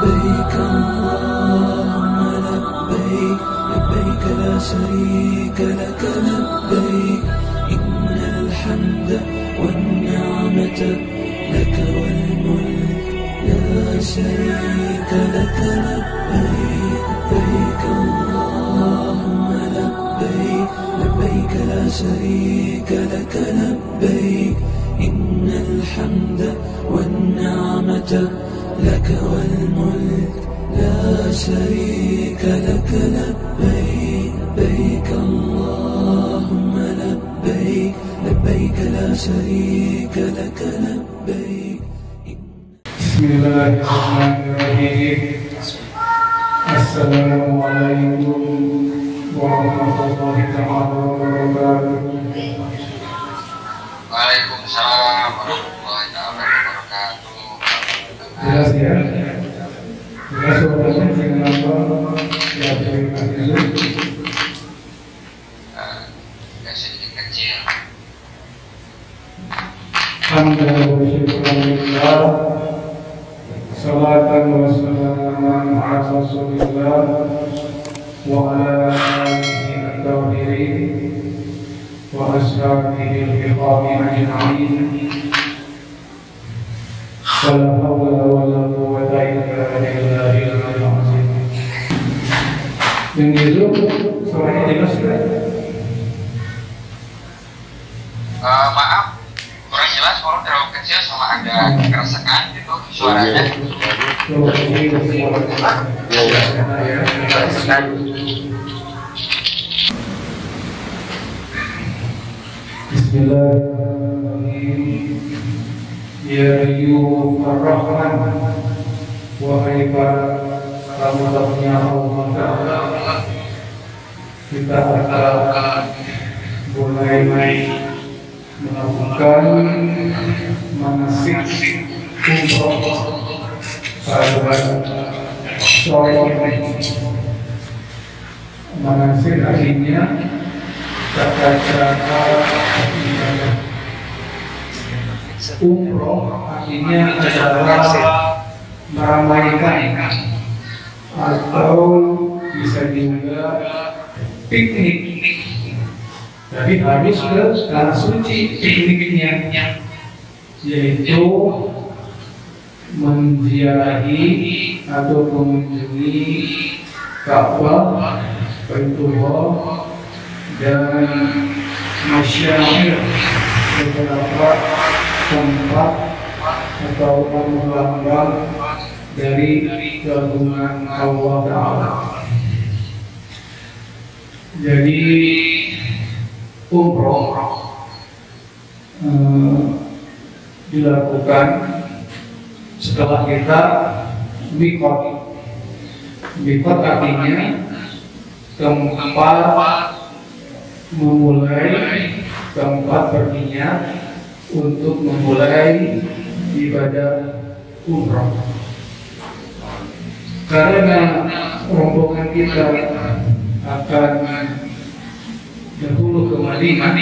لبيك اللهم لبيك لبيك لا شريك لك لبيك إن الحمد والنعمة لك والملك لا شريك لك لبيك لبيك اللهم لبيك لبيك لا شريك لك لبيك إن الحمد والنعمة لك والملك لا شريك لك لبيك لبيك اللهم لبيك لبيك لا شريك لك لبيك. بسم الله الرحمن الرحيم. السلام عليكم ورحمة الله تعالى وبركاته. Waalaikumsalam warahmatullahi wabarakatuh. Jelas ya? Jelas suaranya dengan apa? Ya, terima kasih. Sedikit kecil. Alhamdulillah wa syukurillah. Salatan wa salaman ala Rasulillah wa ala alihi at-tahirin wa ashabihi al-kiram ajma'in. Wala hawla wala quwwata illa billahil azim. Yang itu suaranya jelas ya? Maaf, kurang jelas kalau terlalu kecil sama agak keresakan gitu suaranya. Bismillahirrahmanirrahim. Ya ayyuhar rahman, wahai para tamu-tamunya Allah Ta'ala, kita akan mulai melakukan manasik umroh pada sore ini. Manasik artinya kata-kata ibadah. Umroh artinya adalah meramaikan atau bisa juga piknik. Tapi harus ke tanah suci pikniknya, yaitu menziarahi atau mengunjungi Ka'bah, Baitullah, dan masyarakat beberapa tempat atau lambang dari keagungan Allah Ta'ala. Jadi umroh dilakukan setelah kita mikot. Mikot artinya tempat memulai, tempat berniat untuk memulai ibadah umroh. Karena rombongan kita akan dahulu ke Madinah,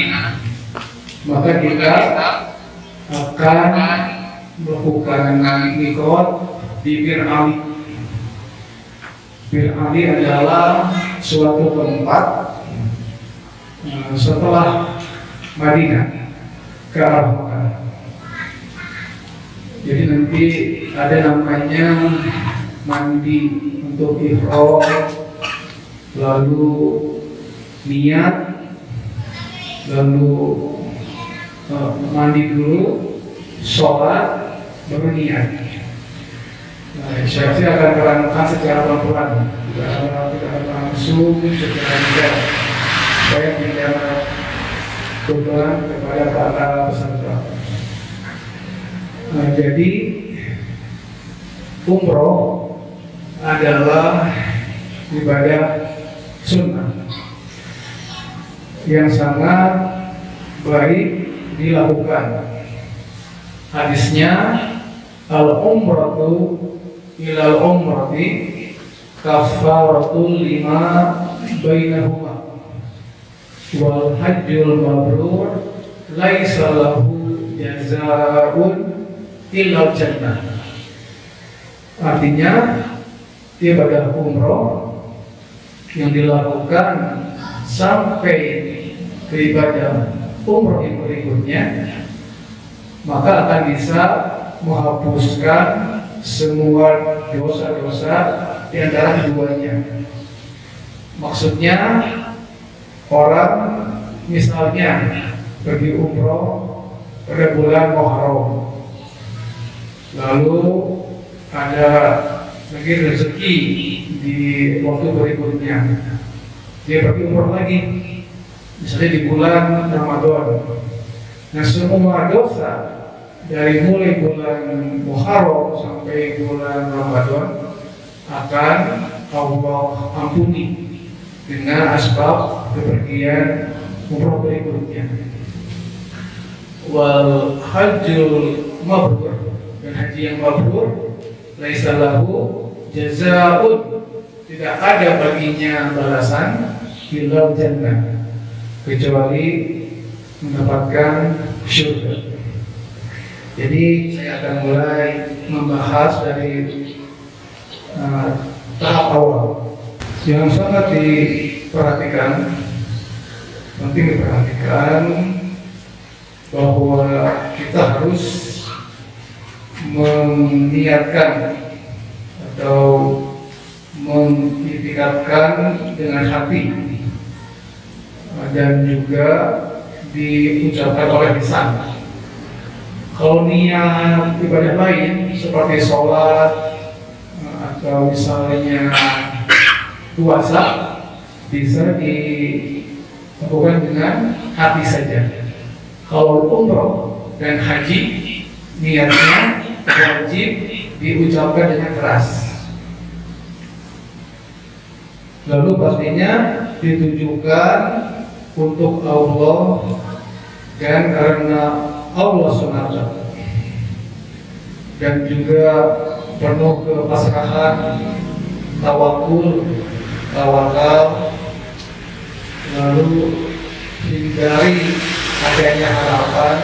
maka kita akan melakukan mikot di Bir Ali. Bir Ali adalah suatu tempat setelah Madinah ke arah Makkah. Jadi nanti ada namanya mandi untuk ihram, lalu niat, lalu mandi dulu, sholat, baru niat. Saya akan terangkan secara pelan-pelan, tidak langsung secara detail. Saya bicara kebetulan kepada para peserta. Jadi umroh adalah ibadah sunnah yang sangat baik dilakukan. Hadisnya al-umratu ilal umrati kafaratul lima bainahuma wal hajjul mabrur laisa lahu jazaa'un illa jannah. Artinya ibadah umroh yang dilakukan sampai ke ibadah umroh yang berikutnya, maka akan bisa menghapuskan semua dosa-dosa di antara keduanya. Maksudnya orang misalnya pergi umroh pada bulan Muharram, lalu ada lagi rezeki di waktu berikutnya, dia pergi umroh lagi, misalnya di bulan Ramadan. Nah, semua dosa dari mulai bulan Muharram sampai bulan Ramadan akan Allah ampuni dengan asbab kepergian umroh berikutnya. Wal hajjul mabrur, dan haji yang mabrur laisa lahu jazaa'un, tidak ada baginya balasan illa jannah, kecuali mendapatkan syurga. Jadi saya akan mulai membahas dari tahap awal yang sangat diperhatikan, penting diperhatikan, bahwa kita harus meniatkan atau mengitikadkan dengan hati dan juga diucapkan oleh lisan. Kalau niat ibadah lain seperti sholat atau misalnya puasa bisa dilakukan dengan hati saja. Kalau umroh dan haji niatnya wajib diucapkan dengan keras. Lalu pastinya ditujukan untuk Allah dan karena Allah SWT, dan juga penuh kepasrahan, tawakul, tawakal, lalu hindari adanya harapan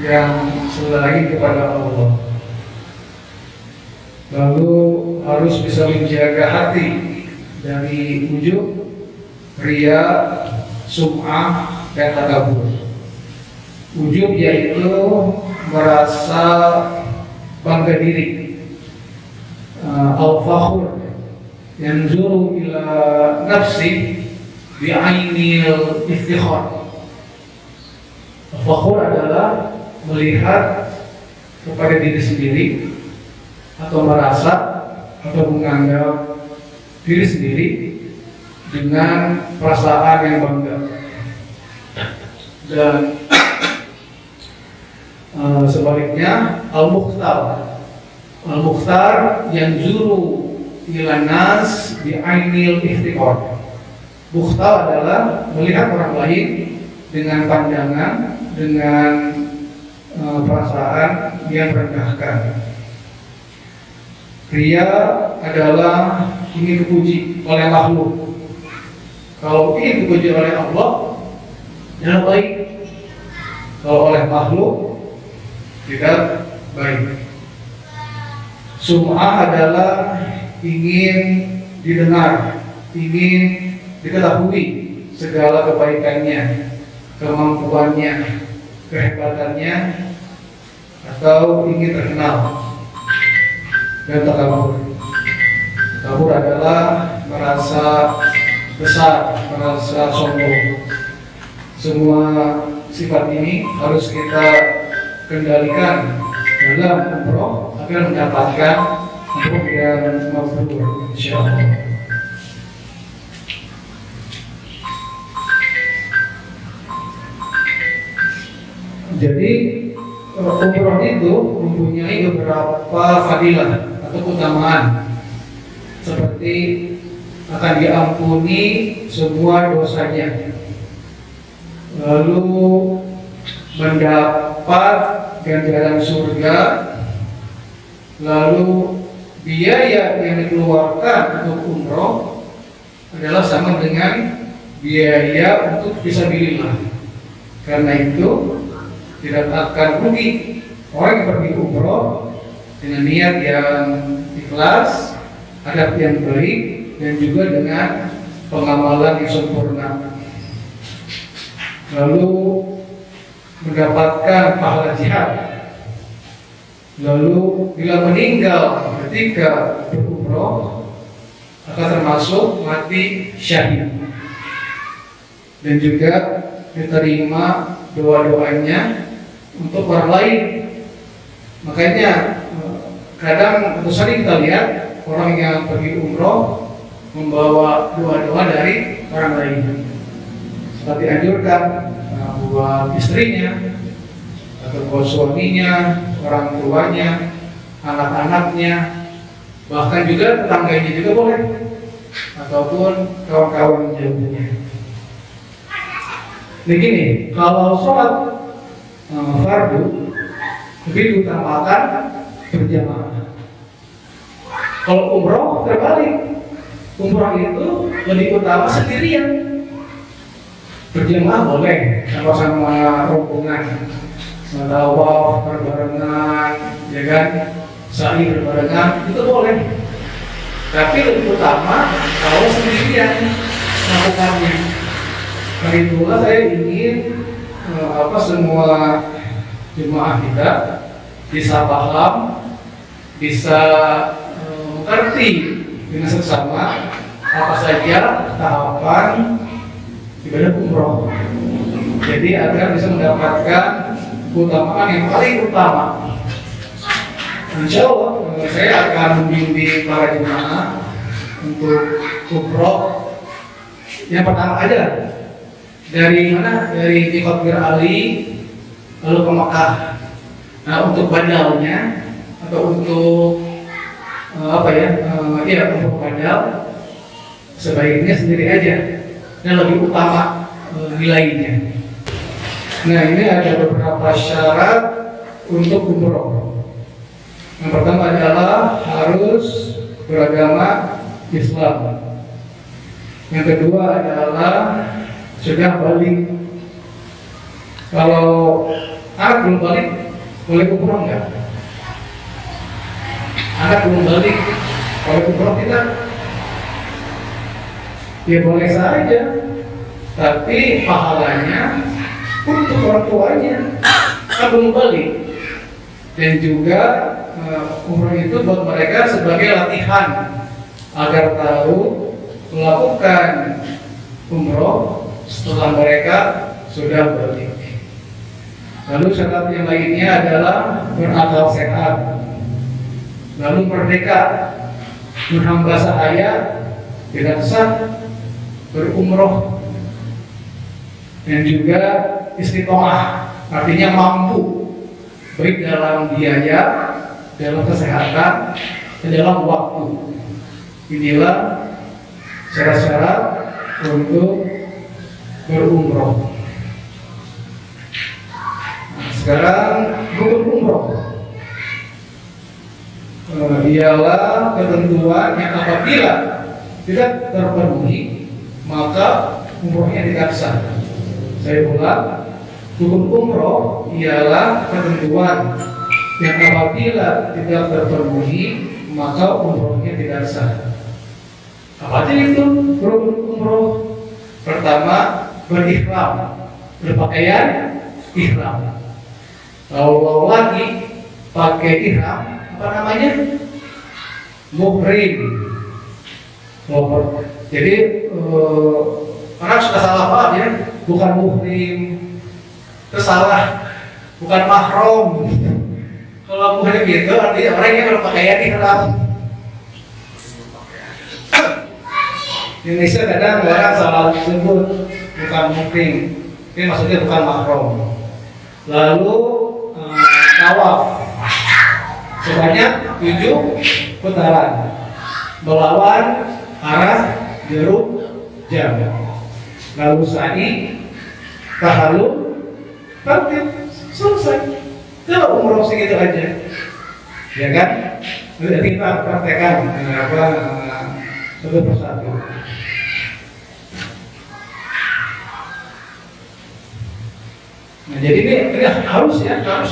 yang selain kepada Allah. Lalu harus bisa menjaga hati dari ujub, riya, sum'ah, dan takabur. Ujub yaitu merasa bangga diri, al-fakhur yanzuru ila nafsi bi'ainil iftikhar. Al-fakhur adalah melihat kepada diri sendiri atau merasa atau menganggap diri sendiri dengan perasaan yang bangga. Dan sebaliknya al-mukhtar yang zuru ila nas bi ainil iftiqar. Mukhtar adalah melihat orang lain dengan pandangan, dengan perasaan yang merendahkan. Riya adalah ingin dipuji oleh makhluk. Kalau ingin dipuji oleh Allah, yang baik. Kalau oleh makhluk, tidak baik. Sum'ah adalah ingin didengar, ingin diketahui segala kebaikannya, kemampuannya, kehebatannya, atau ingin terkenal. Dan takabur. Takabur adalah merasa besar, merasa sombong. Semua sifat ini harus kita kendalikan dalam umroh agar mendapatkan umroh yang mabrur, insyaallah. Jadi umroh itu mempunyai beberapa fadilah atau keutamaan, seperti akan diampuni semua dosanya, lalu mendapat ganjaran surga, lalu biaya yang dikeluarkan untuk umroh adalah sama dengan biaya untuk fisabilillah. Karena itu tidak akan rugi orang yang pergi umroh dengan niat yang ikhlas, adab yang baik, dan juga dengan pengamalan yang sempurna. Lalu mendapatkan pahala jihad. Lalu bila meninggal ketika berumroh akan termasuk mati syahid, dan juga diterima doa-doanya untuk orang lain. Makanya kadang atau sering kita lihat orang yang pergi umroh membawa doa-doa dari orang lain, seperti anjurkan buat istrinya atau buat suaminya, orang tuanya, anak-anaknya, bahkan juga tetangganya juga boleh, ataupun kawan-kawan jauhnya. Begini, kalau sholat fardu lebih diutamakan berjamaah. Kalau umroh terbalik, umroh itu lebih utama sendirian. Berjamaah boleh sama rombongan, tawaf berbarengan, ya kan, sa'i berbarengan, itu boleh. Tapi lebih utama kalau sendirian melakukannya. Karena itulah saya ingin semua jemaah kita bisa paham, bisa mengerti dengan seksama apa saja tahapan ibadah umroh. Jadi agar bisa mendapatkan keutamaan yang paling utama. Insya Allah saya akan membimbing para jemaah untuk umroh yang pertama aja. Dari mana? Dari Miqat Bir Ali lalu ke Mekah. Nah, untuk badalnya atau untuk untuk badal sebaiknya sendiri aja dan lebih utama nilainya. Nah, ini ada beberapa syarat untuk umroh. Yang pertama adalah harus beragama Islam. Yang kedua adalah sudah balik. Kalau anak belum balik, boleh umroh enggak? Anak belum balik, boleh umroh tidak? Ya boleh saja, tapi pahalanya untuk orang tuanya kan belum balik. Dan juga umroh itu buat mereka sebagai latihan agar tahu melakukan umroh setelah mereka sudah balik. Lalu syarat yang lainnya adalah berakal sehat, lalu merdeka, menghamba sahaya, tidak sah berumroh, dan juga istiqomah, artinya mampu baik dalam biaya, dalam kesehatan, dan dalam waktu. Inilah syarat-syarat untuk berumroh. Nah, sekarang rukun umroh ialah ketentuan yang apabila tidak terpenuhi maka umrohnya tidak sah. Saya ulang, rukun umroh ialah ketentuan yang apabila tidak terpenuhi maka umrohnya tidak sah. Apa aja itu rukun umroh? Pertama, berihram, berpakaian ihram. Kalau lagi pakai ihram, apa namanya? Muhrim. Jadi orang suka salah paham ya, bukan muhrim, itu salah, bukan mahram. Kalau muhrim itu artinya orang yang berpakaian ihram. Di Indonesia kadang orang salah sebut bukan muhrim, ini maksudnya bukan mahram. Lalu tawaf sebanyak 7 putaran melawan arah jarum jam. Lalu sa'i, tahallul, tertib, selesai. Itu umroh segitu aja, ya kan? Jadi kita praktekkan satu persatu. Nah, jadi ini harus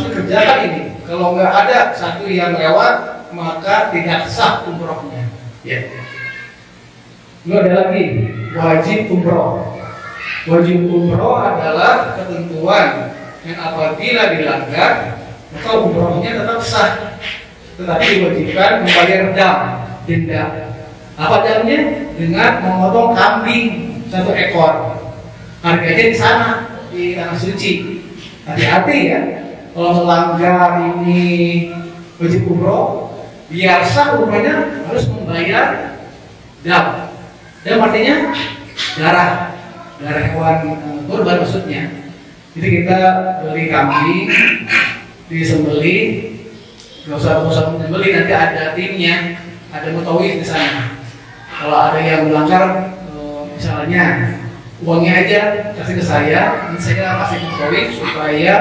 dikerjakan ini. Kalau nggak ada satu yang lewat, maka tidak sah umrohnya. Ya. Lalu ada lagi wajib umroh. Wajib umroh adalah ketentuan yang apabila dilanggar maka umrohnya tetap sah, tetapi diwajibkan membayar denda. Apa damnya? Dengan memotong kambing 1 ekor. Harganya di sana, di tanah suci. Hati-hati ya, kalau melanggar ini wajib umroh, biar sah umrohnya harus membayar dam. Dam artinya darah hewan kurban maksudnya. Jadi kita beli kambing, disembelih, nggak usah menyembelih, nanti ada timnya, ada mutawif di sana. Kalau ada yang melanggar, misalnya uangnya aja kasih ke saya, nanti saya kasih mutawif supaya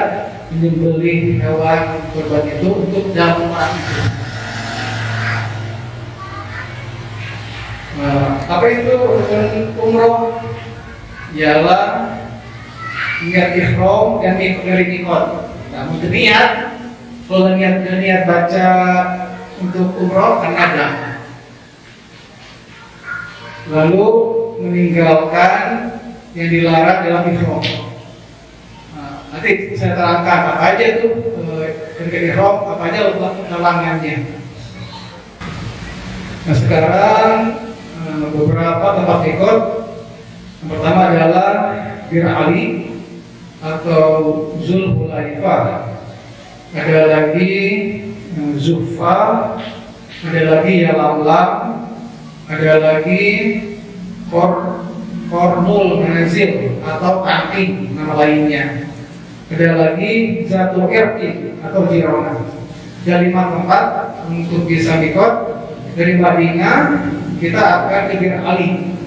menyembelih hewan kurban itu untuk dam orang itu. Apa itu umroh? Ialah niat ihram dan dari mikot. Namun niat, kalau niat baca untuk umroh kan ada. Lalu meninggalkan yang dilarang dalam ihram. Nanti saya terangkan apa aja tuh dari ihram, apa aja larangannya. Nah sekarang beberapa tempat mikot. Yang pertama adalah Bir Ali atau Zulhulaifah. Ada lagi Zufa, ada lagi Yalamlam, ada lagi Kornul Manazil atau Kaki nama lainnya. Ada lagi Zatul Irqi atau Jirona. Ada 5 tempat untuk bisa mikot. Dari Madinah kita akan ke Bir Ali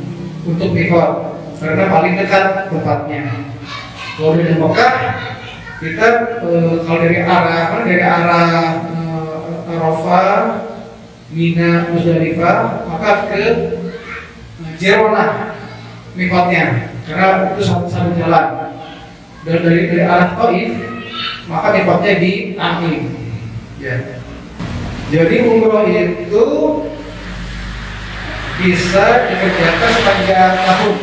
untuk mikot karena paling dekat tempatnya. Kalau dari Mekah kita kalau dari arah Arafah, Mina, Muzdalifah, maka ke Jirona mikotnya karena itu satu jalan. Dan dari arah Taif maka mikotnya di Tamim. Ya. Jadi umroh itu bisa dikerjakan sepanjang tahun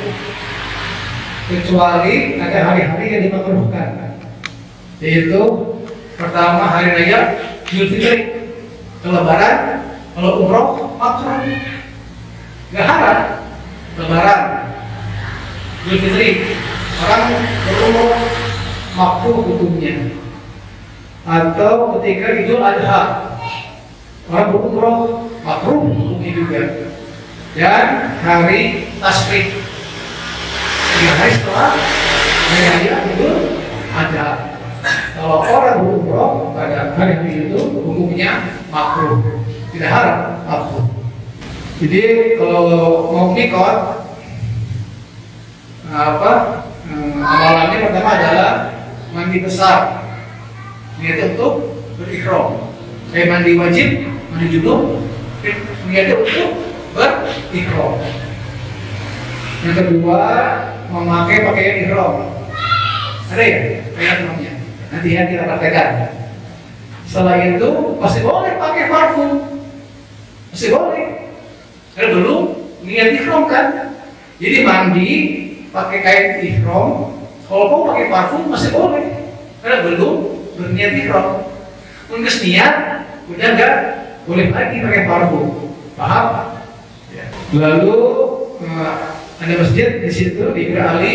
kecuali ada hari-hari yang dimakruhkan, yaitu pertama hari raya Idul Fitri, Lebaran. Kalau umroh makruh, nggak haram. Lebaran, Idul Fitri, orang berumroh makruh hukumnya. Atau ketika Idul Adha, orang berumroh makruh hukumnya juga. Dan hari Tasrik, 3 hari setelah hari raya Idul Adha. Kalau orang berumroh pada hari itu hukumnya makruh, tidak haram, makruh. Jadi kalau mau mikot, amalannya pertama adalah mandi besar, niatnya untuk berihram. Kayak mandi wajib, mandi junub, niatnya untuk berihram. Yang kedua, memakai pakaian ihram. Ada ya? Pakaian ihramnya. Nanti ya kita praktekkan. Selain itu masih boleh pakai parfum, masih boleh. Karena dulu niat ihram kan. Jadi mandi pakai kain ihram, kalau mau pakai parfum masih boleh. Karena belum berniat ihram. Untuk niat udah enggak boleh lagi pakai parfum. Paham? Ya. Lalu ada masjid di situ di Bir Ali.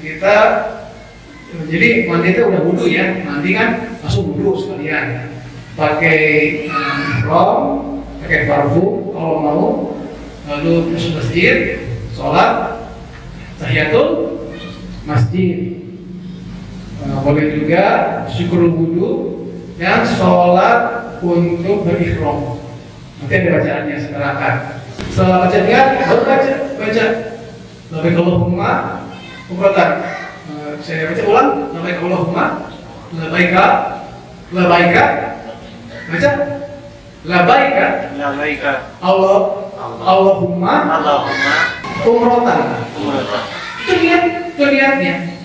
Kita jadi mandi itu udah wudu ya, mandi kan langsung wudu sekalian, pakai ihram, pakai parfum kalau mau, lalu masuk masjid, sholat, tahiyatul masjid, boleh juga syukur wudu dan sholat untuk berihram. Nanti ada bacaannya setelah kan. Setelah baca niat, baru baca. Lalu Allahumma umratan. Saya baca ulang, labbaik Allahumma, labbaika, baca, labbaika, Allahumma, umratan. Itu niatnya.